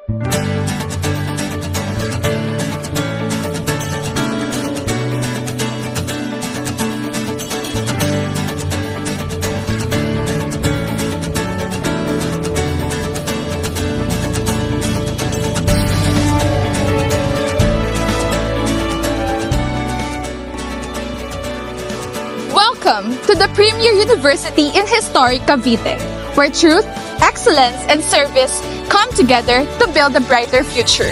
Welcome to the premier university in historic Cavite, where truth, excellence, and service come together to build a brighter future.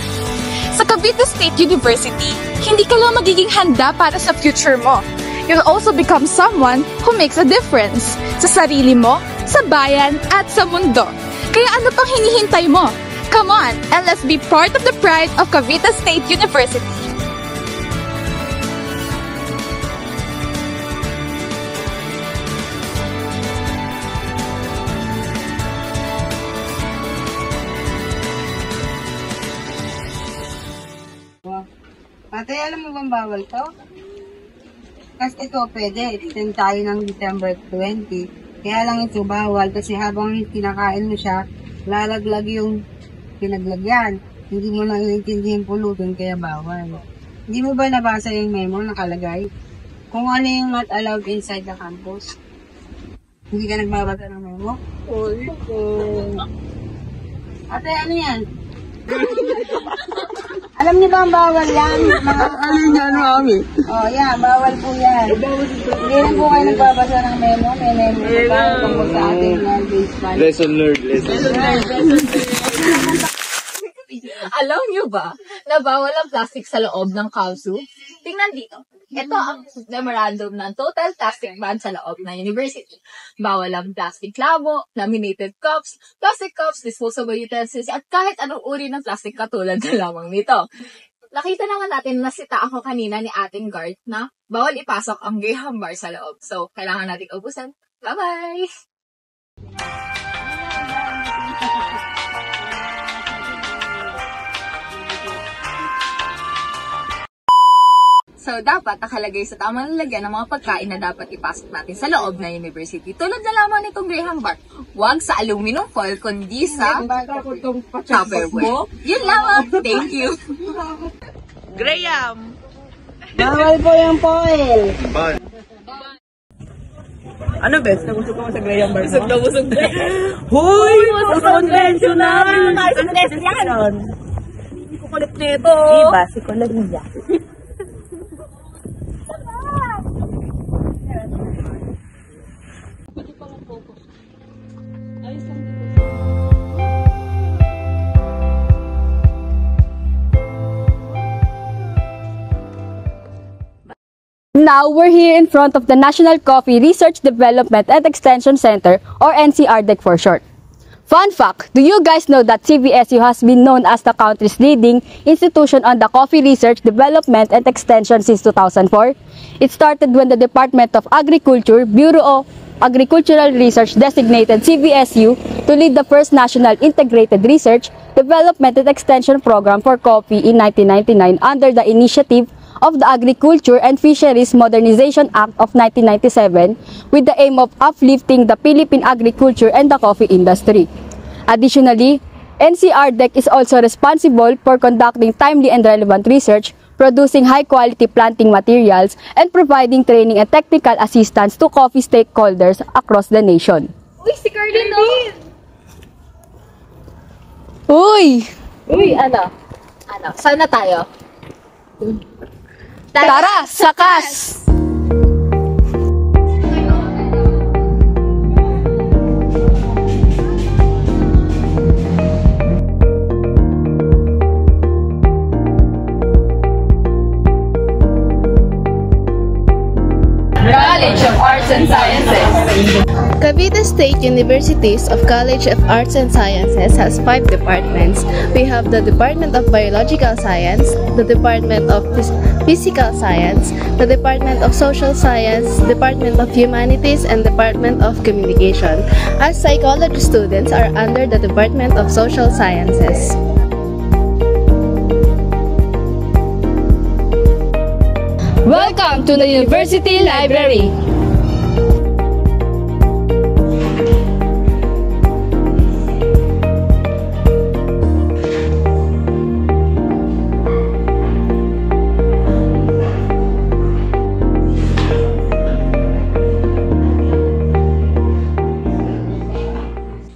Sa Cavite State University, hindi ka lang magiging handa para sa future mo. You'll also become someone who makes a difference sa sarili mo, sa bayan, at sa mundo. Kaya ano pang hinihintay mo? Come on, and let's be part of the pride of Cavite State University. Ate, alam mo bang bawal to? Kasi ito pwede, extend tayo ng December 20. Kaya lang ito bawal kasi habang kinakain mo siya, lalaglag yung pinaglagyan. Hindi mo lang iintindihin pulutin kaya bawal. Hindi mo ba nabasa yung memo nakalagay? Kung ano yung not allowed inside the campus? Hindi ka nagbabasa ng memo? Uy. Ate, ano yan? Alam niyo ba ang bawal yan? Ano yan, mami? Oh, yeah, bawal po yan. Hindi na po kayo nagbabasa ng memo. May memo na tayo tungkol sa ating base plan. Lesson learned. Alam niyo ba na bawal ang plastic sa loob ng KALSU? Tingnan dito. Ito ang memorandum ng total plastic ban sa loob ng university. Bawal ang plastic labo, laminated cups, plastic cups, disposable utensils, at kahit anong uri ng plastic katulad na lamang nito. Nakita naman natin na sita ako kanina ni ating guard na bawal ipasok ang Graham bar sa loob. So, kailangan natin ubusan. Bye-bye! So, dapat nakalagay sa tamang lalagyan ng mga pagkain na dapat ipasok natin sa loob ng university. Tulad na lamang nitong Graham bar. Huwag sa aluminum foil, kundi sa Tupperware. Yun lamang. Thank you. Graham! Bawal po yung foil. Ano, best? Nabusog ka mo sa Graham bar mo? Busog na. Hoy! Mas conventional! Conventional! Hindi ko kulit nito. Diba? Si Colombia. Now, we're here in front of the National Coffee Research Development and Extension Center, or NCRDEC for short. Fun fact, do you guys know that CVSU has been known as the country's leading institution on the coffee research, development, and extension since 2004? It started when the Department of Agriculture, Bureau of Agricultural Research designated CVSU to lead the first national integrated research, development, and extension program for coffee in 1999 under the initiative of the Agriculture and Fisheries Modernization Act of 1997 with the aim of uplifting the Philippine agriculture and the coffee industry. Additionally, NCRDEC is also responsible for conducting timely and relevant research, producing high-quality planting materials, and providing training and technical assistance to coffee stakeholders across the nation. Uy, si Carlin, no? Uy! Uy, ano? Saan na tayo? Tara, sakas! College of Arts and Sciences. Cavite State University's of College of Arts and Sciences has 5 departments. We have the Department of Biological Science, the Department of Physical Science, the Department of Social Science, Department of Humanities, and Department of Communication. As psychology students are under the Department of Social Sciences. Welcome to the University Library!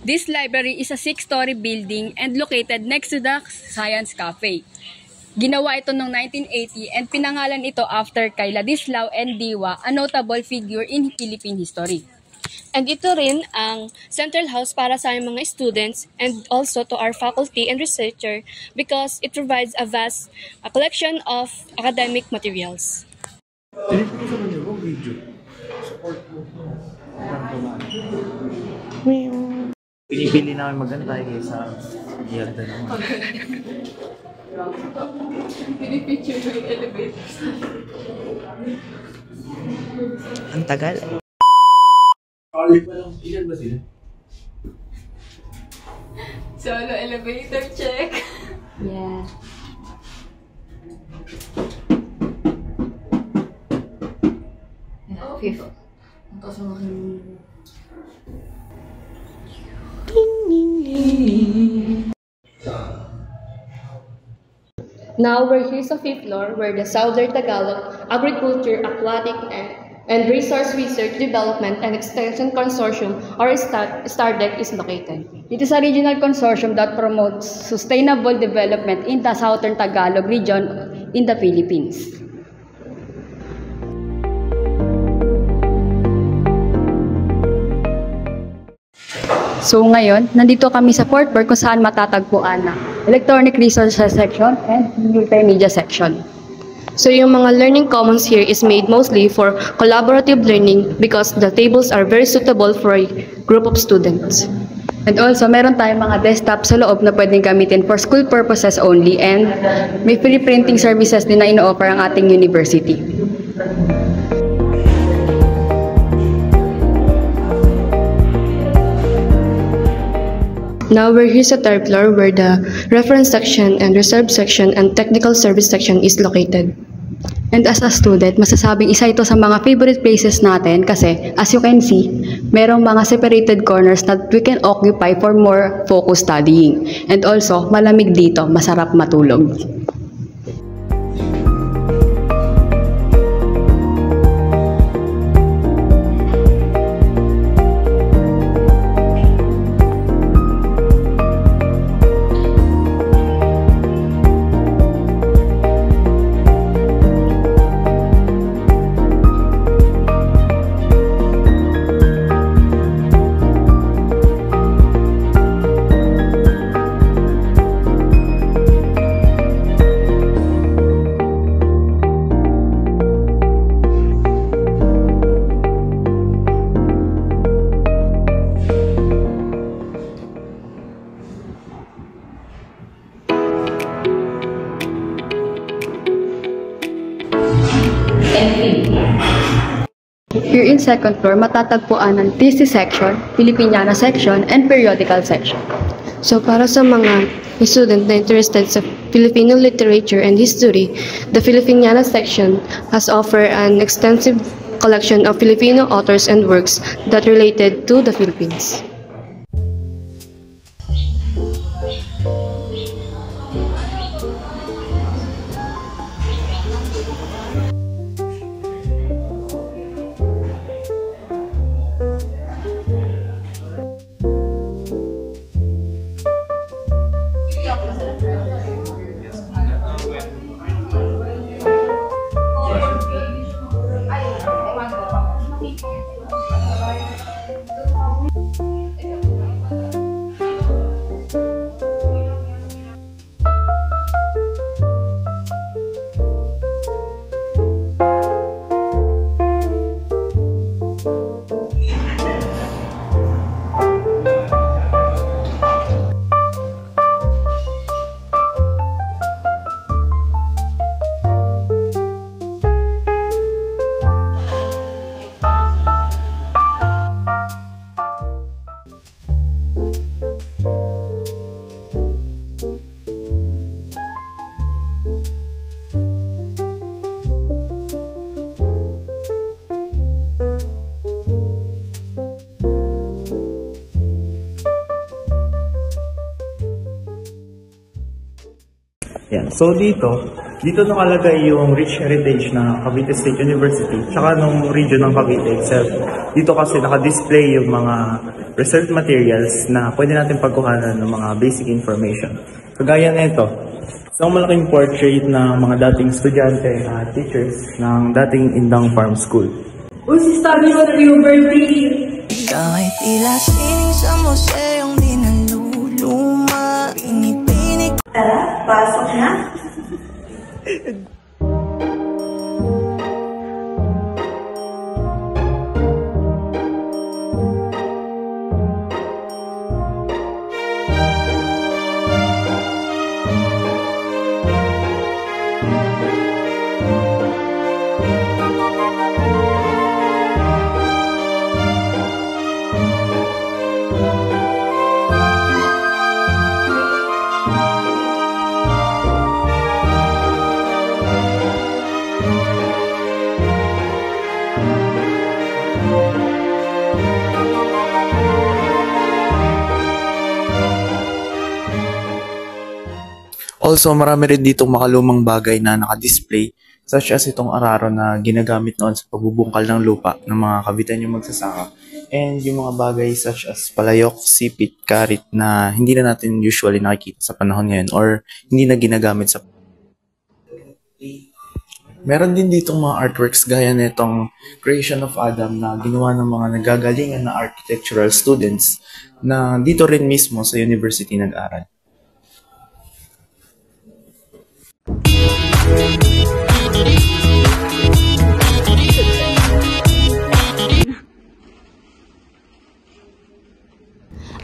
This library is a 6-story building and located next to the Science Cafe. Ginawa ito noong 1980 and pinangalan ito after kay Ladislao N. Diwa, a notable figure in Philippine history. And ito rin ang central house para sa aming mga students and also to our faculty and researcher because it provides a vast collection of academic materials. Pinipili namin magantay kaysa yata naman. Pinipicture mo yung elevator. Ang tagal. Ilan ba sila? Solo elevator check. Yeah. Fifth. Now we're here sa 5th floor where the Southern Tagalog Agriculture, Aquatic, and Resource Research Development and Extension Consortium or STARDEC is located. It is a regional consortium that promotes sustainable development in the Southern Tagalog region in the Philippines. So ngayon, nandito kami sa 4th floor kung saan matatagpuan na Electronic Resources Section and Multimedia Section. So yung mga learning commons here is made mostly for collaborative learning because the tables are very suitable for a group of students. And also, meron tayong mga desktop sa loob na pwedeng gamitin for school purposes only and may free printing services din na ino-offer ang ating university. Now we're here sa 3rd floor where the reference section and reserve section and technical service section is located. And as a student, masasabing isa ito sa mga favorite places natin kasi as you can see, merong mga separated corners that we can occupy for more focused studying. And also, malamig dito, masarap matulog. Here in 2nd floor, matatagpuan ng thesis section, Filipiniana section, and periodical section. So para sa mga student na interested sa Filipino literature and history, the Filipiniana section has offered an extensive collection of Filipino authors and works that related to the Philippines. Yan. So dito nakalagay yung rich heritage na Cavite State University, tsaka nung region ng Cavite itself. Dito kasi naka-display yung mga reserved materials na pwede natin pagkuhanan ng mga basic information. Kagaya na ito, isang malaking portrait ng mga dating estudyante at teachers ng dating Indang Farm School. Ikaw ay tila sining sa museong di naluluma. Pinipinig. Tara, pasok na. Also, marami rin ditong makalumang bagay na naka-display, such as itong araro na ginagamit noon sa pagbubungkal ng lupa ng mga kabitan yung magsasaka, and yung mga bagay such as palayok, sipit, karit na hindi na natin usually nakikita sa panahon ngayon or hindi na ginagamit sa. Meron din ditong mga artworks gaya nitong Creation of Adam na ginawa ng mga nagagalingan na architectural students na dito rin mismo sa university nag-aral.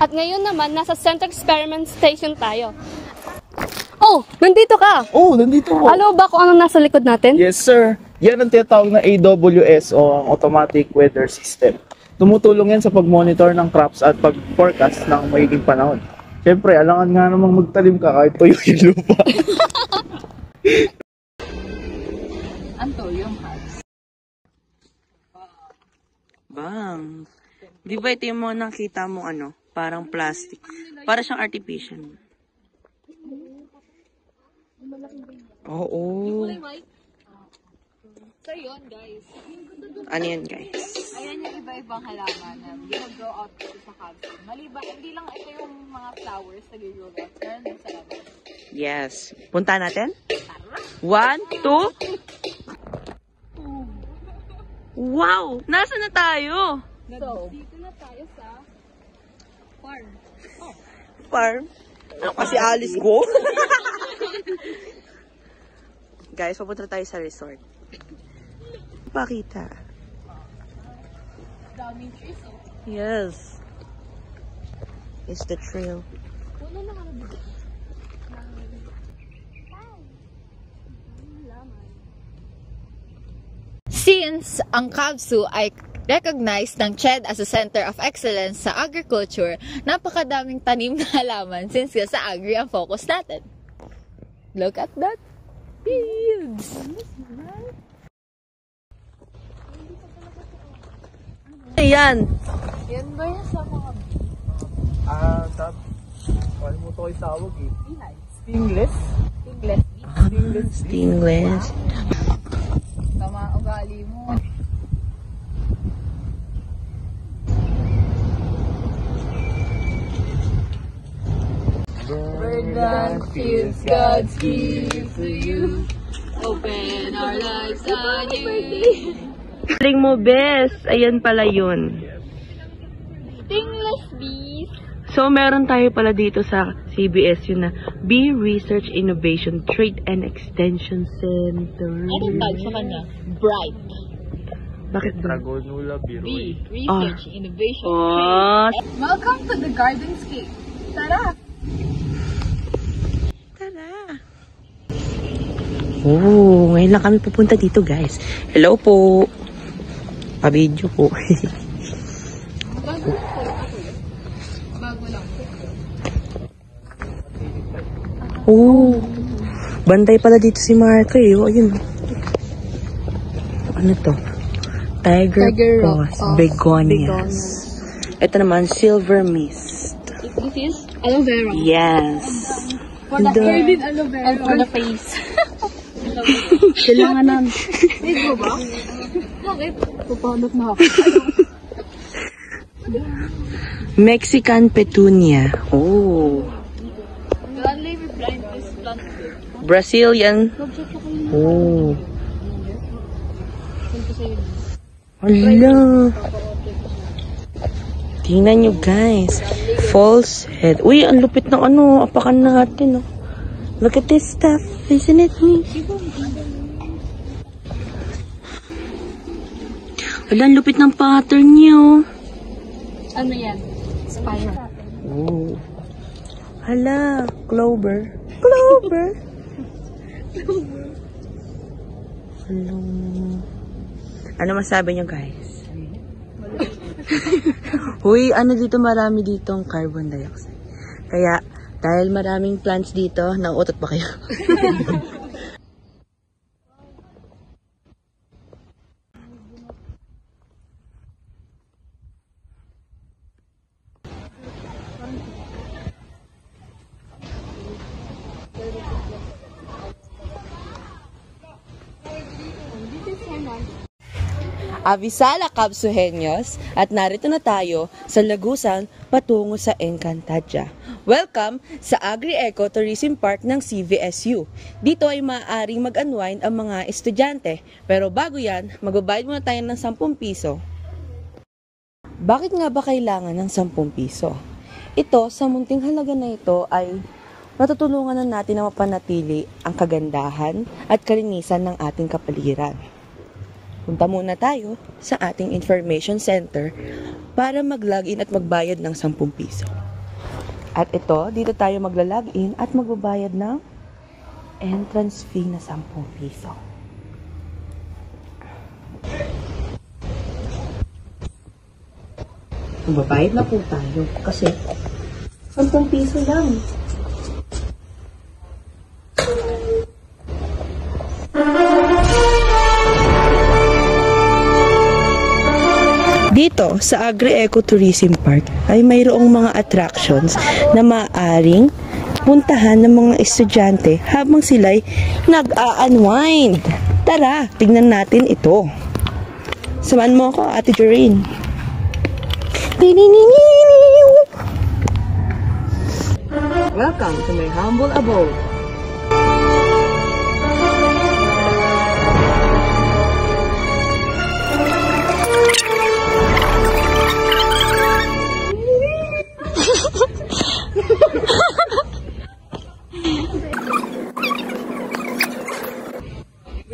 At ngayon naman, nasa Center Experiment Station tayo. Oh, nandito ka! Oh, nandito ko. Alam mo ba kung anong nasa likod natin? Yes, sir. Yan ang tinatawag na AWS o ang Automatic Weather System. Tumutulong yan sa pag-monitor ng crops at pag-forecast ng magiging panahon. Siyempre, alangan nga namang magtalim ka kahit tuyo yung lupa. Anto, yung house. Bang. Di ba ito yung mga nakita mo parang plastic. Para siyang artificial. Oo. So yun, guys. Ano yan, guys? Ayan yung iba-ibang halaman na ginag-grow out dito sa capsule. Maliban, hindi lang ito yung mga flowers na ginag-grow out. Meron din sa labas. Yes. Punta natin? 1, 2. Wow! Nasaan na tayo? So, dito na tayo sa farm. Farm? Ano kasi Alice ko? Guys, papunta tayo sa resort. Pakita. Daming trees, oh. Yes. It's the trail. Puno na kami dito. Since ang KABSU ay recognized ng CHED as a Center of Excellence sa Agriculture, napakadaming tanim na halaman since sa agri ang focus natin. Look at that fields! Ayan! Yan ba yung sa mga Kalimutan ko yung tawag eh. beehives? Stingless? Stingless. Tama ang ugali mo. Verdant fields God's gift to you. Open our lives on you. Galing mo, Bes. Ayan pala yun. Stingless bees. So, meron tayo pala dito sa CBS yun na Bee Research Innovation Trade and Extension Center. Anong tag sa kanya? Bright. Bakit ba? Dragonula Bee Research Innovation Oh, Welcome to the Gardenscape. Tara! oh, ngayon lang kami pupunta dito, guys. Hello po. Pa-video po. Bago lang. Oh, bantay pala dito si Marco eh. Oh, ayun. Ano to? Tiger Paws, Begonias. Ito naman, Silver Mist. This is aloe vera. Yes. For the hair din aloe vera. And for the face. Kailangan na. Need mo ba? Bakit? Pupanot na ako. Mexican petunia. Oh. Brazilian. Oh. Hala. Tingnan nyo guys. False head. Uy, ang lupit ng ano. Apakan natin. Oh. Look at this stuff. Isn't it neat? Hala, ang lupit ng pattern nyo. Ano yan? Spiral. Oh. Hala, clover. Clover. Hello. Ano masabi nyo guys? Huy, ano dito, marami ditong carbon dioxide. Kaya, dahil maraming plants dito, nauutot ba kayo? Avisala Kabsuhenyos at narito na tayo sa Lagusan patungo sa Encantadia. Welcome sa Agri-Eco Tourism Park ng CVSU. Dito ay maaaring mag-unwind ang mga estudyante. Pero bago yan, magbabayad muna tayo ng 10 piso. Bakit nga ba kailangan ng 10 piso? Ito, sa munting halaga na ito ay matutulungan na natin na mapanatili ang kagandahan at kalinisan ng ating kapaligiran. Punta muna tayo sa ating information center para mag-login at magbayad ng 10 piso. At ito, dito tayo magla-login at magbabayad ng entrance fee na 10 piso. Magbabayad na po tayo kasi 10 piso lang. Dito sa Agri-Eco Tourism Park ay mayroong mga attractions na maaaring puntahan ng mga estudyante habang sila'y nag-a-unwind. Tara, tignan natin ito. Samahan mo ako, Ate Joreen. Welcome to my humble abode.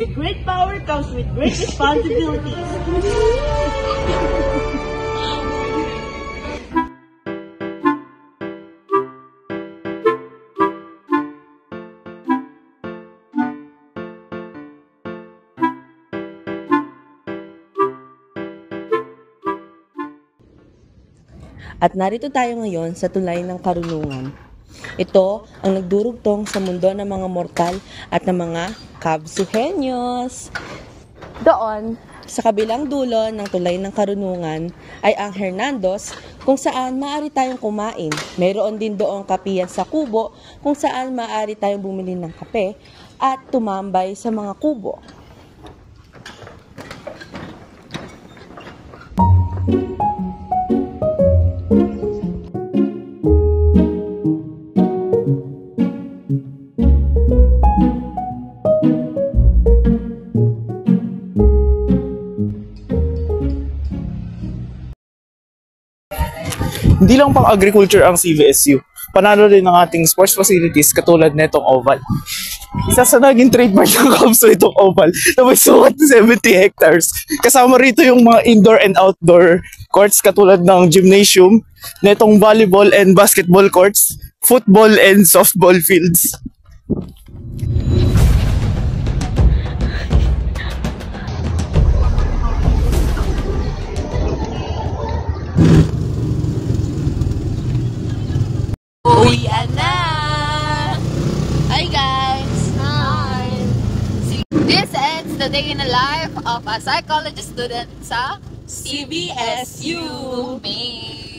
With great power comes with great responsibilities. At narito tayo ngayon sa tulay ng karunungan. Ito ang nagdurugtong sa mundo ng mga mortal at ng mga kabsuhenyos. Doon, sa kabilang dulo ng tulay ng karunungan ay ang Hernandos kung saan maaari tayong kumain. Mayroon din doong kapiyan sa kubo kung saan maaari tayong bumili ng kape at tumambay sa mga kubo. Hindi lang pang agriculture ang CVSU. Panalo rin ng ating sports facilities katulad netong oval. Isa sa naging trademark ng Kamso itong oval na may sukat na 70 hectares. Kasama rito yung mga indoor and outdoor courts katulad ng gymnasium, netong volleyball and basketball courts, football and softball fields. Uwian na! Hi guys! Hi! This ends the day in the life of a psychology student sa CVSU. May